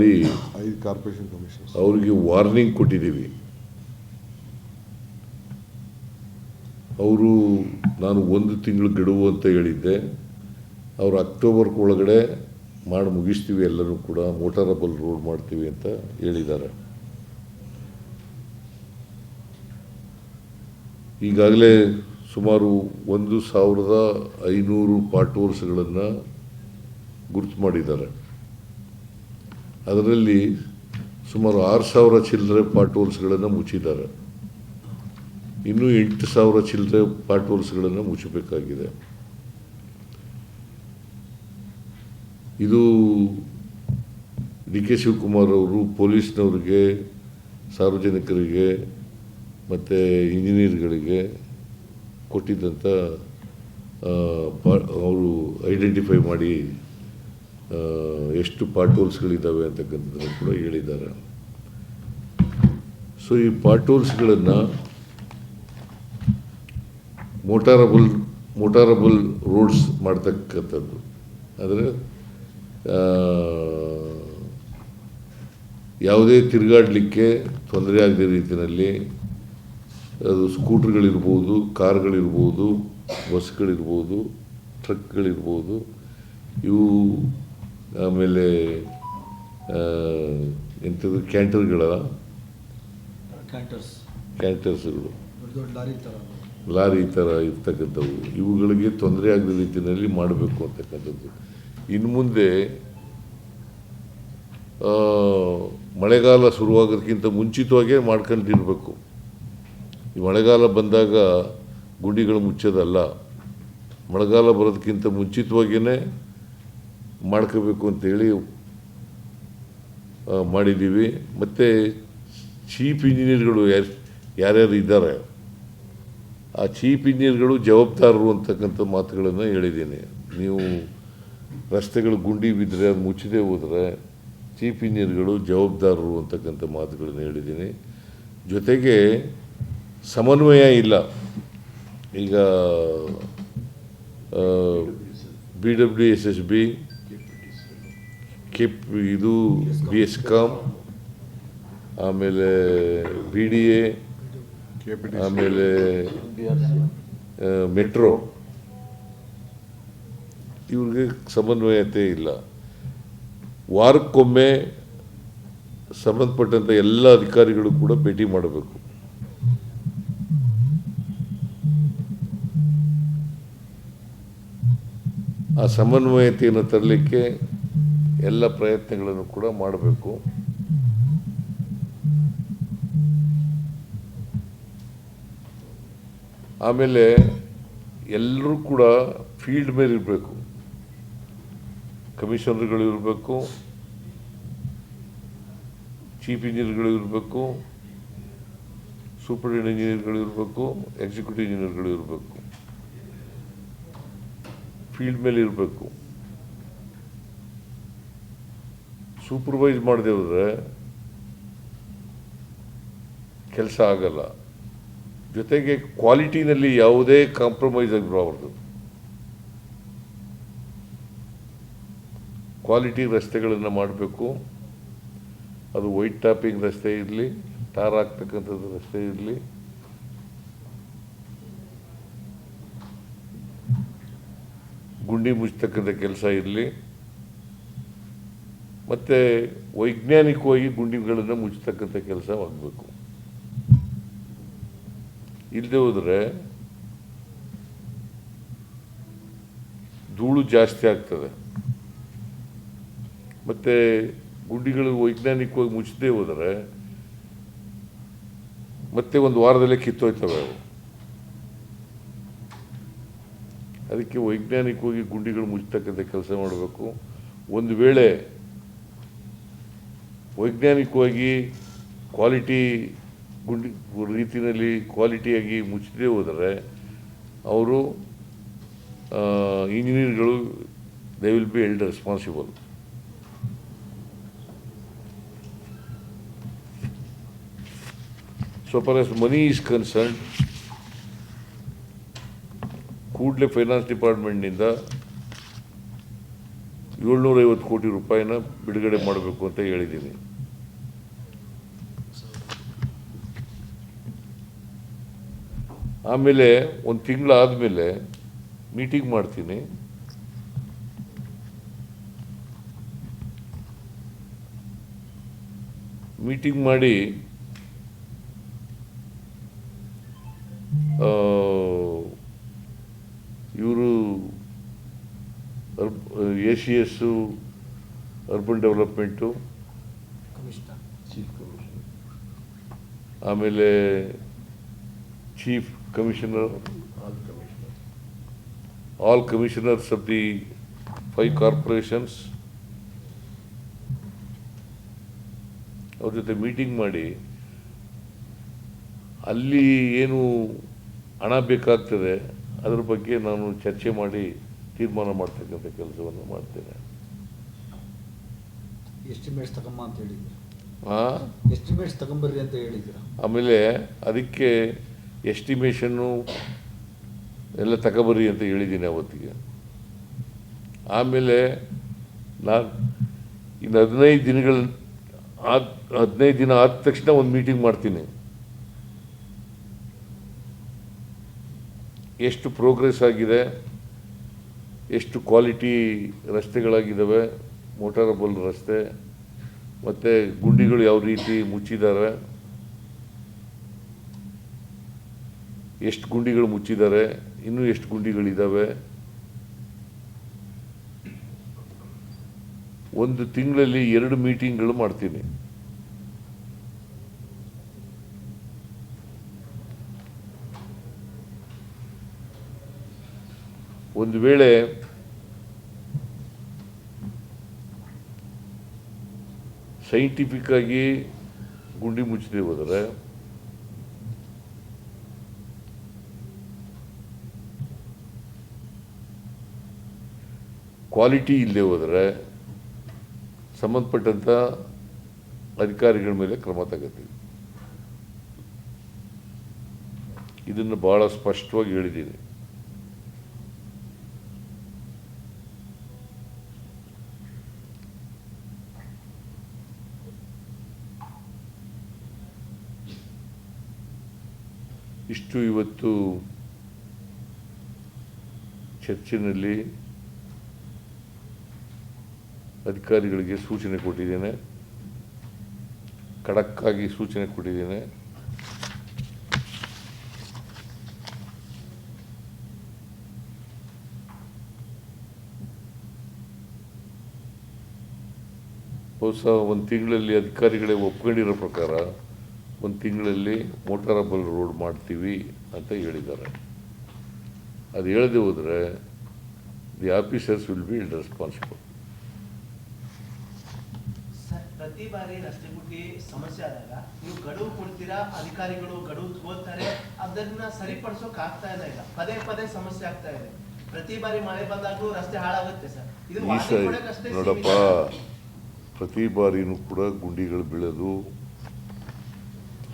5 corporation commissioners ಅವರಿಗೆ warning ಕೊಟ್ಟಿದ್ದೀವಿ. ಅವರು ನಾನು 1 ತಿಂಗಳು ಗಡುವು ಅಂತ ಹೇಳಿದ್ದೆ. ಅವರು ಅಕ್ಟೋಬರ್ ಒಳಗಡೆ ಮಾಡಿ ಮುಗಿಸ್ತೀವಿ, ಎಲ್ಲರೂ ಕೂಡ ಮೋಟಾರಬಲ್ ರೋಡ್ ಮಾಡ್ತೀವಿ ಅಂತ ಹೇಳಿದ್ದಾರೆ. ಈಗಾಗಲೇ ಸುಮಾರು 1500 ಪಾರ್ಟ್ ಹೋಲ್ಸ್ಗಳನ್ನು ಗುರುತು ಮಾಡಿದ್ದಾರೆ. ಅದರಲ್ಲಿ ಸುಮಾರು 6000 ಚಿಲ್ಲರೆ ಪಾರ್ಟ್ ಹೋಲ್ಸ್ಗಳನ್ನು ಮುಚ್ಚಿದ್ದಾರೆ. ಇನ್ನೂ 8000 ಚಿಲ್ಲರೆ ಪಾರ್ಟ್ ಹೋಲ್ಸ್ಗಳನ್ನು ಮುಚ್ಚಬೇಕಾಗಿದೆ. ಇದು ಡಿ ಕೆ ಶಿವಕುಮಾರ್ ಅವರು ಪೊಲೀಸ್ನವ್ರಿಗೆ, ಸಾರ್ವಜನಿಕರಿಗೆ ಮತ್ತು ಇಂಜಿನಿಯರ್ಗಳಿಗೆ ಕೊಟ್ಟಿದ್ದಂಥ ಅವರು ಐಡೆಂಟಿಫೈ ಮಾಡಿ ಎಷ್ಟು ಪಾರ್ಟ್ ಹೋಲ್ಸ್ಗಳಿದ್ದಾವೆ ಅಂತಕ್ಕಂಥದ್ದನ್ನು ಕೂಡ ಹೇಳಿದ್ದಾರೆ. ಸೊ ಈ ಪಾರ್ಟ್ ಹೋಲ್ಸ್ಗಳನ್ನು ಮೋಟಾರಬಲ್ ರೋಡ್ಸ್ ಮಾಡ್ತಕ್ಕಂಥದ್ದು, ಅಂದರೆ ಯಾವುದೇ ತಿರುಗಾಡಲಿಕ್ಕೆ ತೊಂದರೆ ಆಗದ ರೀತಿಯಲ್ಲಿ, ಅದು ಸ್ಕೂಟ್ರ್ಗಳಿರ್ಬೋದು, ಕಾರ್ಗಳಿರ್ಬೋದು, ಬಸ್ಗಳಿರ್ಬೋದು, ಟ್ರಕ್ಗಳಿರ್ಬೋದು, ಇವು ಆಮೇಲೆ ಎಂಥದ್ದು ಕ್ಯಾಂಟರ್ಸ್ಗಳು, ಲಾರಿ ಥರ ಇರ್ತಕ್ಕಂಥವು, ಇವುಗಳಿಗೆ ತೊಂದರೆ ಆಗದ ರೀತಿಯಲ್ಲಿ ಮಾಡಬೇಕು ಅಂತಕ್ಕಂಥದ್ದು. ಇನ್ನು ಮುಂದೆ ಮಳೆಗಾಲ ಶುರುವಾಗೋದಕ್ಕಿಂತ ಮುಂಚಿತವಾಗೇ ಮಾಡ್ಕೊಂಡಿರಬೇಕು. ಈ ಮಳೆಗಾಲ ಬಂದಾಗ ಗುಂಡಿಗಳು ಮುಚ್ಚೋದಲ್ಲ, ಮಳೆಗಾಲ ಬರೋದಕ್ಕಿಂತ ಮುಂಚಿತವಾಗಿಯೇ ಮಾಡ್ಕೋಬೇಕು ಅಂತೇಳಿ ಮಾಡಿದ್ದೀವಿ. ಮತ್ತು ಚೀಫ್ ಇಂಜಿನಿಯರ್ಗಳು ಯಾರ್ಯಾರು ಇದ್ದಾರೆ, ಆ ಚೀಫ್ ಇಂಜಿನಿಯರ್ಗಳು ಜವಾಬ್ದಾರರು ಅಂತಕ್ಕಂಥ ಮಾತುಗಳನ್ನು ಹೇಳಿದ್ದೀನಿ. ನೀವು ರಸ್ತೆಗಳು ಗುಂಡಿ ಬಿದ್ದರೆ ಅದು ಮುಚ್ಚದೇ ಹೋದರೆ ಚೀಫ್ ಇಂಜಿನಿಯರ್ಗಳು ಜವಾಬ್ದಾರರು ಅಂತಕ್ಕಂಥ ಮಾತುಗಳನ್ನು ಹೇಳಿದ್ದೀನಿ. ಜೊತೆಗೆ ಸಮನ್ವಯ ಇಲ್ಲ. ಈಗ BWSSB, ಇದು BSCOM, ಆಮೇಲೆ BDA, ಆಮೇಲೆ ಮೆಟ್ರೋ, ಇವ್ರಿಗೆ ಸಮನ್ವಯತೆ ಇಲ್ಲ. ವಾರಕ್ಕೊಮ್ಮೆ ಸಂಬಂಧಪಟ್ಟಂಥ ಎಲ್ಲ ಅಧಿಕಾರಿಗಳು ಕೂಡ ಭೇಟಿ ಮಾಡಬೇಕು. ಆ ಸಮನ್ವಯತೆಯನ್ನು ತರಲಿಕ್ಕೆ ಎಲ್ಲ ಪ್ರಯತ್ನಗಳನ್ನು ಕೂಡ ಮಾಡಬೇಕು. ಆಮೇಲೆ ಎಲ್ಲರೂ ಕೂಡ ಫೀಲ್ಡ್ ಮೇಲೆ ಇರಬೇಕು. ಕಮಿಷನರ್ಗಳು ಇರಬೇಕು, ಚೀಫ್ ಇಂಜಿನಿಯರ್ಗಳು ಇರಬೇಕು, ಸೂಪರಿಂಟೆಂಡೆಂಟ್ ಇಂಜಿನಿಯರ್ಗಳು ಇರಬೇಕು, ಎಕ್ಸಿಕ್ಯೂಟಿವ್ ಇಂಜಿನಿಯರ್ಗಳು ಇರಬೇಕು. ಫೀಲ್ಡ್ ಮೇಲೆ ಇರಬೇಕು. ಸೂಪರ್ವೈಸ್ ಮಾಡದೆ ಹೋದರೆ ಕೆಲಸ ಆಗಲ್ಲ. ಜೊತೆಗೆ ಕ್ವಾಲಿಟಿನಲ್ಲಿ ಯಾವುದೇ ಕಾಂಪ್ರಮೈಸ್ ಆಗಿರಬಾರ್ದು. ಕ್ವಾಲಿಟಿ ರಸ್ತೆಗಳನ್ನು ಮಾಡಬೇಕು. ಅದು ವೈಟ್ ಟಾಪಿಂಗ್ ರಸ್ತೆ ಇರಲಿ, ಟಾರ್ ಹಾಕ್ತಕ್ಕಂಥದ್ದು ರಸ್ತೆ ಇರಲಿ, ಗುಂಡಿ ಮುಚ್ಚತಕ್ಕಂಥ ಕೆಲಸ ಇರಲಿ, ಮತ್ತು ವೈಜ್ಞಾನಿಕವಾಗಿ ಗುಂಡಿಗಳನ್ನು ಮುಚ್ಚತಕ್ಕಂಥ ಕೆಲಸ ಆಗಬೇಕು. ಇಲ್ಲದೆ ಹೋದರೆ ಧೂಳು ಜಾಸ್ತಿ ಆಗ್ತದೆ. ಮತ್ತು ಗುಂಡಿಗಳು ವೈಜ್ಞಾನಿಕವಾಗಿ ಮುಚ್ಚದೇ ಹೋದರೆ ಮತ್ತೆ ಒಂದು ವಾರದಲ್ಲೇ ಕಿತ್ತೋಯ್ತವೆ ಅವು. ಅದಕ್ಕೆ ವೈಜ್ಞಾನಿಕವಾಗಿ ಗುಂಡಿಗಳು ಮುಚ್ಚತಕ್ಕಂಥ ಕೆಲಸ ಮಾಡಬೇಕು. ಒಂದು ವೇಳೆ ವೈಜ್ಞಾನಿಕವಾಗಿ ಕ್ವಾಲಿಟಿ ಗುಂಡಿ ರೀತಿಯಲ್ಲಿ ಕ್ವಾಲಿಟಿಯಾಗಿ ಮುಚ್ಚದೇ ಹೋದರೆ ಅವರು ಇಂಜಿನಿಯರ್ಗಳು they will be held responsible. So far as money is concerned, ಕೂಡಲೇ ಫೈನಾನ್ಸ್ ಡಿಪಾರ್ಟ್ಮೆಂಟ್ನಿಂದ 750 ಕೋಟಿ ರೂಪಾಯಿನ ಬಿಡುಗಡೆ ಮಾಡಬೇಕು ಅಂತ ಹೇಳಿದ್ದೀನಿ. ಆಮೇಲೆ ಒಂದು ತಿಂಗಳಾದಮೇಲೆ ಮೀಟಿಂಗ್ ಮಾಡ್ತೀನಿ. ಮೀಟಿಂಗ್ ಮಾಡಿ ಇವರು ACS ಅರ್ಬನ್ ಡೆವಲಪ್ಮೆಂಟು, ಆಮೇಲೆ chief commissioner, all commissioners of the 5 corporations ಅವ್ರ ಜೊತೆ ಮೀಟಿಂಗ್ ಮಾಡಿ ಅಲ್ಲಿ ಏನು ಹಣ ಬೇಕಾಗ್ತದೆ ಅದ್ರ ಬಗ್ಗೆ ನಾನು ಚರ್ಚೆ ಮಾಡಿ ತೀರ್ಮಾನ ಮಾಡ್ತಕ್ಕಂಥ ಕೆಲಸವನ್ನು ಮಾಡ್ತೇನೆ. ಎಸ್ಟಿಮೇಟ್ಸ್ ತಗೊಂಬ ಅಂತ ಹೇಳಿದ್ರು. ಎಸ್ಟಿಮೇಟ್ಸ್ ತಗೊಂಬರ್ರಿ ಅಂತ ಹೇಳಿದ್ರು. ಆಮೇಲೆ ಅದಕ್ಕೆ ಎಸ್ಟಿಮೇಷನ್ನು ಎಲ್ಲ ತಗೊಬರ್ರಿ ಅಂತ ಹೇಳಿದ್ದೀನಿ ಅವತ್ತಿಗೆ. ಆಮೇಲೆ ನಾನು ಇನ್ನು 15 ದಿನ ಆದ ತಕ್ಷಣ ಒಂದು ಮೀಟಿಂಗ್ ಮಾಡ್ತೀನಿ. ಎಷ್ಟು ಪ್ರೋಗ್ರೆಸ್ ಆಗಿದೆ, ಎಷ್ಟು ಕ್ವಾಲಿಟಿ ರಸ್ತೆಗಳಾಗಿದ್ದಾವೆ, ಮೋಟಾರಬಲ್ ರಸ್ತೆ, ಮತ್ತು ಗುಂಡಿಗಳು ಯಾವ ರೀತಿ ಮುಚ್ಚಿದ್ದಾರೆ, ಎಷ್ಟು ಗುಂಡಿಗಳು ಮುಚ್ಚಿದ್ದಾರೆ, ಇನ್ನೂ ಎಷ್ಟು ಗುಂಡಿಗಳಿದ್ದಾವೆ. ಒಂದು ತಿಂಗಳಲ್ಲಿ 2 ಮೀಟಿಂಗ್ಗಳು ಮಾಡ್ತೀನಿ. ಒಂದು ವೇಳೆ ಸೈಂಟಿಫಿಕ್ ಆಗಿ ಗುಂಡಿ ಮುಚ್ಚದೆ ಹೋದರೆ ಕ್ವಾಲಿಟಿ ಇಲ್ಲದೆ ಹೋದರೆ ಸಂಬಂಧಪಟ್ಟಂಥ ಅಧಿಕಾರಿಗಳ ಮೇಲೆ ಕ್ರಮ ತಗೋತೀವಿ. ಇದನ್ನು ಭಾಳ ಸ್ಪಷ್ಟವಾಗಿ ಹೇಳಿದ್ದೀನಿ. ಇಷ್ಟು ಇವತ್ತು ಚರ್ಚೆಯಲ್ಲಿ ಅಧಿಕಾರಿಗಳಿಗೆ ಸೂಚನೆ ಕೊಟ್ಟಿದ್ದೇನೆ, ಖಡಕ್ಕಾಗಿ ಸೂಚನೆ ಕೊಟ್ಟಿದ್ದೇನೆ. ಬಹುಶಃ ಒಂದು ತಿಂಗಳಲ್ಲಿ ಅಧಿಕಾರಿಗಳೇ ಒಪ್ಕೊಂಡಿರೋ ಪ್ರಕಾರ 1 ತಿಂಗಳಲ್ಲಿ ಮೋಟಾರಬಲ್ ರೋಡ್ ಮಾಡ್ತೀವಿ ಅಂತ ಹೇಳಿದ್ದಾರೆ. ಅದು ಹೇಳದೆ ಹೋದರೆ the officers will be responsible. ಪ್ರತಿ ಬಾರಿ ರಸ್ತೆ ಗುಂಡಿ ಸಮಸ್ಯೆ ಆದಾಗ ನೀವು ಗಡುವು ಕೊಡ್ತೀರಾ, ಅಧಿಕಾರಿಗಳು ಗಡುವು ತಗೋತಾರೆ, ಅದನ್ನ ಸರಿಪಡಿಸೋಕೆ ಆಗ್ತಾ ಇಲ್ಲ. ಪದೇ ಸಮಸ್ಯೆ ಆಗ್ತಾ ಇದೆ. ಪ್ರತಿ ಬಾರಿ ಮಳೆ ಬಂದಾಗಲೂ ರಸ್ತೆ ಹಾಳಾಗುತ್ತೆ ಸರ್. ಇದು ನೋಡಪ್ಪ, ಪ್ರತಿ ಬಾರಿನೂ ಕೂಡ ಗುಂಡಿಗಳು ಬೀಳೋದು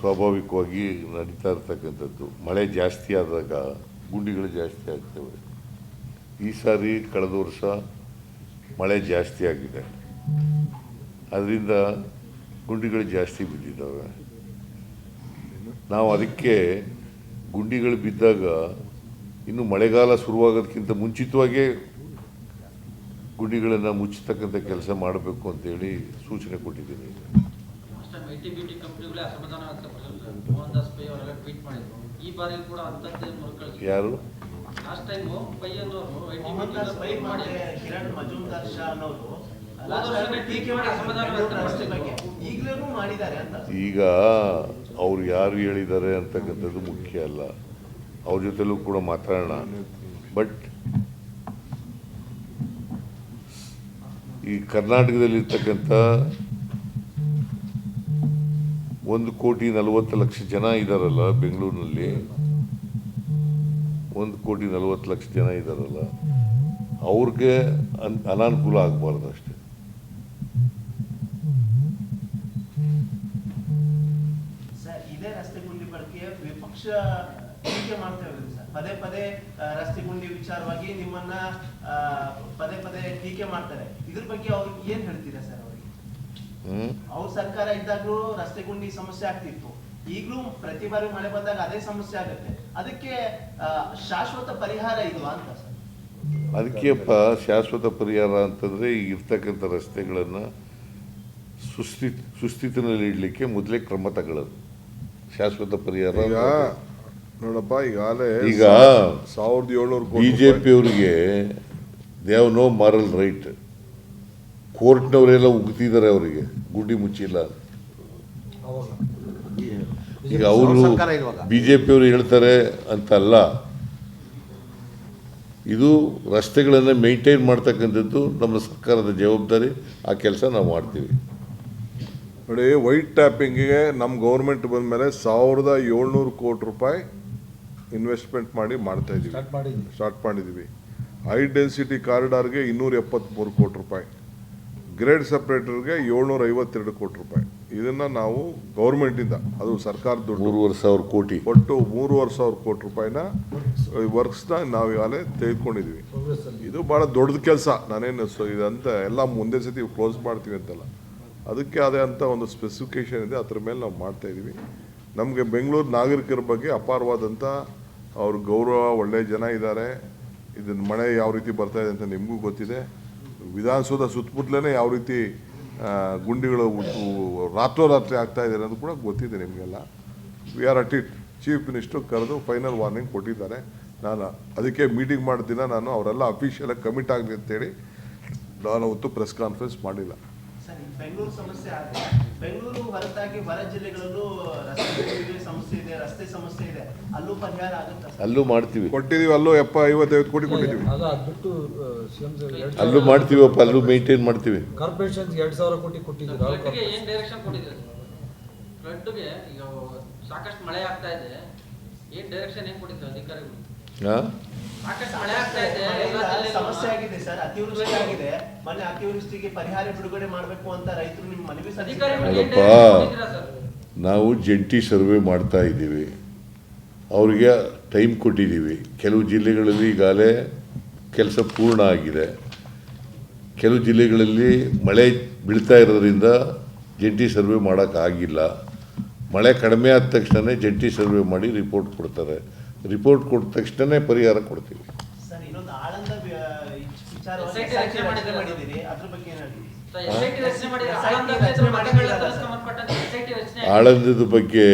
ಸ್ವಾಭಾವಿಕವಾಗಿ ನಡೀತಾ ಇರ್ತಕ್ಕಂಥದ್ದು. ಮಳೆ ಜಾಸ್ತಿ ಆದಾಗ ಗುಂಡಿಗಳು ಜಾಸ್ತಿ ಆಗ್ತವೆ. ಈ ಸಾರಿ ಕಳೆದ ವರ್ಷ ಮಳೆ ಜಾಸ್ತಿ ಆಗಿದೆ, ಅದರಿಂದ ಗುಂಡಿಗಳು ಜಾಸ್ತಿ ಬಿದ್ದಿದ್ದಾವೆ. ನಾವು ಅದಕ್ಕೆ ಗುಂಡಿಗಳು ಬಿದ್ದಾಗ ಇನ್ನು ಮಳೆಗಾಲ ಶುರುವಾಗೋದಕ್ಕಿಂತ ಮುಂಚಿತವಾಗೇ ಗುಂಡಿಗಳನ್ನು ಮುಚ್ಚತಕ್ಕಂಥ ಕೆಲಸ ಮಾಡಬೇಕು ಅಂತೇಳಿ ಸೂಚನೆ ಕೊಟ್ಟಿದ್ದೀನಿ. ಯಾರು ಈಗ ಅವ್ರು ಯಾರು ಹೇಳಿದ್ದಾರೆ ಅಂತಕ್ಕಂಥದ್ದು ಮುಖ್ಯ ಅಲ್ಲ, ಅವ್ರ ಜೊತೆಲೂ ಕೂಡ ಮಾತಾಡೋಣ. ಬಟ್ ಈ ಕರ್ನಾಟಕದಲ್ಲಿರ್ತಕ್ಕಂಥ 1,40,00,000 ಜನ ಇದ್ದಾರಲ್ಲ, ಬೆಂಗಳೂರಿನಲ್ಲಿ 1,40,00,000 ಜನ ಇದ್ದಾರಲ್ಲ, ಅವ್ರಿಗೆ ಅನಾನುಕೂಲ ಆಗಬಾರ್ದು ಅಷ್ಟೇ. ಇದೇ ರಸ್ತೆ ಗುಂಡಿ ಬಗ್ಗೆ ವಿಪಕ್ಷ ಟೀಕೆ ಮಾಡ್ತಾ ಇರೋದು ಸರ್. ಪದೇ ರಸ್ತೆ ಗುಂಡಿ ವಿಚಾರವಾಗಿ ನಿಮ್ಮನ್ನ ಪದೇ ಟೀಕೆ ಮಾಡ್ತಾರೆ. ಇದ್ರ ಬಗ್ಗೆ ಅವ್ರಿಗೆ ಏನ್ ಹೇಳ್ತೀರಾ ಸರ್ ಅವರಿಗೆ? ಹ್ಮ್ ಅವ್ರ ಸರ್ಕಾರ ಇದ್ದಾಗ್ಲೂ ರಸ್ತೆ ಗುಂಡಿ ಸಮಸ್ಯೆ ಆಗ್ತಿತ್ತು, ಈಗಲೂ ಪ್ರತಿ ಬಾರಿ ಮಳೆ ಬಂದಾಗ ಅದೇ ಸಮಸ್ಯೆ ಆಗುತ್ತೆ. ಅದಕ್ಕೆ ಶಾಶ್ವತ ಪರಿಹಾರ ಇಲ್ವಾ ಅಂತ ಸರ್? ಅದಕ್ಕೆಪ್ಪ ಶಾಶ್ವತ ಪರಿಹಾರ ಅಂತಂದರೆ ಈಗ ಇರ್ತಕ್ಕಂಥ ರಸ್ತೆಗಳನ್ನು ಸುಸ್ಥಿತಿನಲ್ಲಿ ಇಡಲಿಕ್ಕೆ ಮೊದಲೇ ಕ್ರಮ ತಗೊಳ್ಳೋದು ಶಾಶ್ವತ ಪರಿಹಾರ. ಈಗ ನೋಡಪ್ಪ, ಈಗ 1700 BJP ಅವರಿಗೆ they have no moral right. ಕೋರ್ಟ್ನವರೆಲ್ಲ ಉಗ್ತಿದ್ದಾರೆ ಅವರಿಗೆ, ಗುಡ್ಡಿ ಮುಚ್ಚಿಲ್ಲ. ಈಗ ಅವರು BJP ಅವರು ಹೇಳ್ತಾರೆ ಅಂತಲ್ಲ, ಇದು ರಸ್ತೆಗಳನ್ನು ಮೇಂಟೈನ್ ಮಾಡ್ತಕ್ಕಂಥದ್ದು ನಮ್ಮ ಸರ್ಕಾರದ ಜವಾಬ್ದಾರಿ. ಆ ಕೆಲಸ ನಾವು ಮಾಡ್ತೀವಿ. ನೋಡಿ, ವೈಟ್ ಟ್ಯಾಪಿಂಗಿಗೆ ನಮ್ಮ ಗೌರ್ಮೆಂಟ್ ಬಂದ ಮೇಲೆ 1700 ಕೋಟಿ ರೂಪಾಯಿ ಇನ್ವೆಸ್ಟ್ಮೆಂಟ್ ಮಾಡ್ತಾ ಇದ್ದೀವಿ, ಸ್ಟಾರ್ಟ್ ಮಾಡಿದ್ದೀವಿ. ಹೈ ಡೆನ್ಸಿಟಿ ಕಾರಿಡಾರ್ಗೆ 273 ಕೋಟಿ ರೂಪಾಯಿ, ಗ್ರೇಡ್ ಸಪ್ರೇಟರ್ಗೆ 752 ಕೋಟಿ ರೂಪಾಯಿ. ಇದನ್ನು ನಾವು ಗೌರ್ಮೆಂಟಿಂದ, ಅದು ಸರ್ಕಾರದ ದುಡ್ಡು, 3,500 ಕೋಟಿ, ಒಟ್ಟು 3,500 ಕೋಟಿ ರೂಪಾಯಿನ ವರ್ಕ್ಸ್ನ ನಾವು ಈಗಾಗಲೇ ತೆಗೆದುಕೊಂಡಿದ್ದೀವಿ. ಇದು ಭಾಳ ದೊಡ್ಡದ ಕೆಲಸ. ನಾನೇನು ಇದಂತ ಎಲ್ಲ ಮುಂದೆ ಸತಿ ಕ್ಲೋಸ್ ಮಾಡ್ತೀವಿ ಅಂತಲ್ಲ, ಅದಕ್ಕೆ ಅದೇ ಅಂತ ಒಂದು ಸ್ಪೆಸಿಫಿಕೇಶನ್ ಇದೆ, ಅದ್ರ ಮೇಲೆ ನಾವು ಮಾಡ್ತಾಯಿದ್ದೀವಿ. ನಮಗೆ ಬೆಂಗಳೂರು ನಾಗರಿಕರ ಬಗ್ಗೆ ಅಪಾರವಾದಂಥ ಅವ್ರ ಗೌರವ, ಒಳ್ಳೆಯ ಜನ ಇದ್ದಾರೆ. ಇದನ್ನು ಮಳೆ ಯಾವ ರೀತಿ ಬರ್ತಾ ಇದೆ ಅಂತ ನಿಮಗೂ ಗೊತ್ತಿದೆ. ವಿಧಾನಸೌಧ ಸುತ್ತಮುತ್ತಲೇ ಯಾವ ರೀತಿ ಗುಂಡಿಗಳು ರಾತ್ರೋರಾತ್ರಿ ಆಗ್ತಾ ಇದೆ ಅನ್ನೋದು ಕೂಡ ಗೊತ್ತಿದೆ ನಿಮಗೆಲ್ಲ. We are at it. Chief minister ಕರೆದು ಫೈನಲ್ ವಾರ್ನಿಂಗ್ ಕೊಟ್ಟಿದ್ದಾರೆ. ನಾನು ಅದಕ್ಕೆ ಮೀಟಿಂಗ್ ಮಾಡಿದ ನಾನು ಅವರೆಲ್ಲ ಅಫಿಷಿಯಲಾಗಿ ಕಮಿಟ್ ಆಗಲಿ ಅಂತೇಳಿ ನಾನು ಅವತ್ತು ಪ್ರೆಸ್ ಕಾನ್ಫರೆನ್ಸ್ ಮಾಡಿಲ್ಲ. ಸರಿ, ಬೆಂಗಳೂರು ಸಮಸ್ಯೆ ಆದರೆ ಬೆಂಗಳೂರು ಹೊರತಾಗಿ ಹೊರ ಜಿಲ್ಲೆಗಳಲ್ಲೂ ಸಮಸ್ಯೆ ಇದೆ, ರಸ್ತೆ ಸಮಸ್ಯೆ ಇದೆ, ಅಲ್ಲೂ ಪರಿಹಾರ ಆಗುತ್ತೆ? ಅಲ್ಲೂ ಮಾಡ್ತೀವಿ, ಕೊಟ್ಟಿದ್ದೀವಿ. ಅಲ್ಲೂ 55 ಕೋಟಿ ಕೊಟ್ಟಿದ್ದೀವಿ. ಅಲ್ಲೂ ಮಾಡ್ತೀವಪ್ಪ, ಅಲ್ಲೂ ಮೇಂಟೈನ್ ಮಾಡ್ತೀವಿ. ಕಾರ್ಪೊರೇಷನ್ 2000 ಕೋಟಿ ಕೊಟ್ಟಿದ್ದೀವಿ. ಏನ್ ಡೈರೆಕ್ಷನ್ ಕೊಟ್ಟಿದ್ದೀರಿ? ಫ್ಲಡ್ಗೆ ಈಗ ಸಾಕಷ್ಟು ಮಳೆ ಆಗ್ತಾ ಇದೆ, ಏನ್ ಡೈರೆಕ್ಷನ್ ಏನ್ ಕೊಟ್ಟಿದ್ದೀವಿ ಅಧಿಕಾರಿಗಳು? ಸಾಕಷ್ಟು ಮಳೆ ಆಗ್ತಾ ಇದೆ, ಸಮಸ್ಯೆ ಆಗಿದೆ ಸರ್, ಅತಿವೃಷ್ಟಿ ಆಗಿದೆ. ಮೊನ್ನೆ ಅತಿವೃಷ್ಟಿಗೆ ಪರಿಹಾರ ಬಿಡುಗಡೆ ಮಾಡಬೇಕು ಅಂತ ರೈತರು ನಿಮ್ಮ ಮನವಿ ಅಲ್ಲಪ್ಪ, ನಾವು ಜಂಟಿ ಸರ್ವೆ ಮಾಡ್ತಾ ಇದ್ದೀವಿ, ಅವರಿಗೆ ಟೈಮ್ ಕೊಟ್ಟಿದ್ದೀವಿ. ಕೆಲವು ಜಿಲ್ಲೆಗಳಲ್ಲಿ ಈಗಾಗಲೇ ಕೆಲಸ ಪೂರ್ಣ ಆಗಿದೆ, ಕೆಲವು ಜಿಲ್ಲೆಗಳಲ್ಲಿ ಮಳೆ ಬೀಳ್ತಾ ಇರೋದ್ರಿಂದ ಜಂಟಿ ಸರ್ವೆ ಮಾಡೋಕ್ಕಾಗಿಲ್ಲ. ಮಳೆ ಕಡಿಮೆ ಆದ ತಕ್ಷಣ ಜಂಟಿ ಸರ್ವೆ ಮಾಡಿ ರಿಪೋರ್ಟ್ ಕೊಡ್ತಾರೆ. ರಿಪೋರ್ಟ್ ಕೊಟ್ಟ ತಕ್ಷಣ ಪರಿಹಾರ ಕೊಡ್ತೀವಿ. ಸರ್, ಇನ್ನೊಂದು ಆಳಂದ ಆಳಂದದ ಬಗ್ಗೆ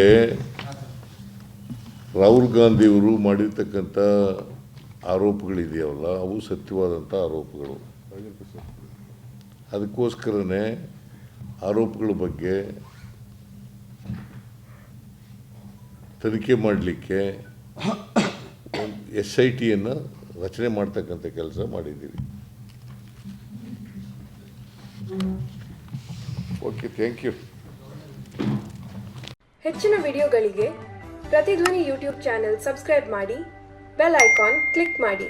ರಾಹುಲ್ ಗಾಂಧಿಯವರು ಮಾಡಿರ್ತಕ್ಕಂಥ ಆರೋಪಗಳಿದೆಯಲ್ಲ, ಅವು ಸತ್ಯವಾದಂಥ ಆರೋಪಗಳು. ಅದಕ್ಕೋಸ್ಕರನೇ ಆರೋಪಗಳ ಬಗ್ಗೆ ತನಿಖೆ ಮಾಡಲಿಕ್ಕೆ SITಯನ್ನು ರಚನೆ ಮಾಡ್ತಕ್ಕಂಥ ಕೆಲಸ ಮಾಡಿದ್ದೀವಿ. Okay, thank you. ಹೆಚ್ಚಿನ ವಿಡಿಯೋಗಳಿಗೆ ಪ್ರತಿಧ್ವನಿ ಯೂಟ್ಯೂಬ್ ಚಾನೆಲ್ ಸಬ್ಸ್ಕ್ರೈಬ್ ಮಾಡಿ, ಬೆಲ್ ಐಕಾನ್ ಕ್ಲಿಕ್ ಮಾಡಿ.